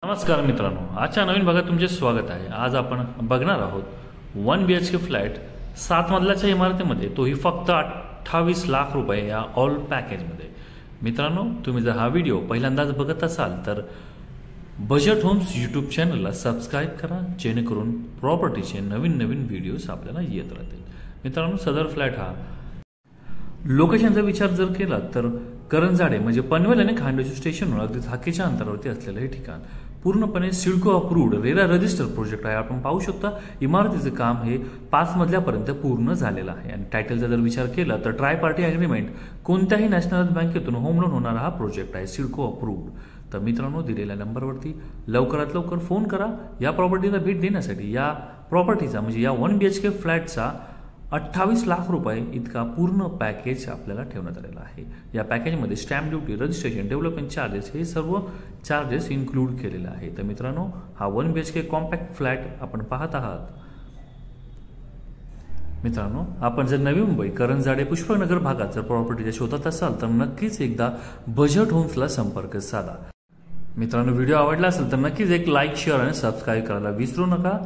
नमस्कार मित्रांनो, आजच्या नवीन भागात तुमचे स्वागत आहे। आज आपण बघणार आहोत 1 BHK फ्लॅट 7 मजल्याच्या इमारतीमध्ये, तोही फक्त 28 लाख रुपये या ऑल पॅकेजमध्ये। मित्रांनो, तुम्ही जर हा व्हिडिओ पहिल्यांदाच बघत असाल तर बजेट होम्स यूट्यूब चॅनलला सबस्क्राईब करा, जेणेकरून प्रॉपर्टीचे नवीन नवीन व्हिडिओज आपल्याला येत राहतील। मित्रांनो, सदर फ्लॅट हा लोकेशनचा विचार जर केला तर करंजाडे म्हणजे पनवेल आणि खांडोशी स्टेशनवर अगदी हाकेच्या अंतरावरती असलेलं हे ठिकाण पूर्णपणे CIDCO approved RERA register project आहे। आपण पाहू शकता इमारतीचे काम हे 5 मजल्यापर्यंत पूर्ण झालेलं आहे आणि टायटलचा जर विचार केला तर ट्राय पार्टी अग्रीमेंट कोणत्याही नॅशनल बँकेतून होम लोन होणारा हा प्रोजेक्ट आहे, सिडको अप्रूव्ड। तर मित्रांनो, दिलेल्या नंबरवरती लवकरात लवकर फोन करा या प्रॉपर्टीला भेट देण्यासाठी। या प्रॉपर्टीचा म्हणजे या 1 BHK फ्लॅटचा 28 लाख रुपये इतका पूर्ण पॅकेज आपल्याला ठेवण्यात आलेला आहे। या पॅकेजमध्ये stamp duty, registration, development charges हे सर्व चार्जेस इन्क्लूड केलेले आहे। तर मित्रांनो, हा 1 BHK कॉम्पॅक्ट फ्लॅट आपण पाहत आहात। मित्रांनो, आपण जर नवी मुंबई करंजाडे पुष्पनगर भागात जर प्रॉपर्टीच्या शोधात असाल तर नक्कीच एकदा बजेट होम्सला संपर्क साधा। मित्रांनो, व्हिडिओ आवडला असेल तर नक्कीच एक लाईक, शेअर आणि सबस्क्राईब करायला विसरू नका।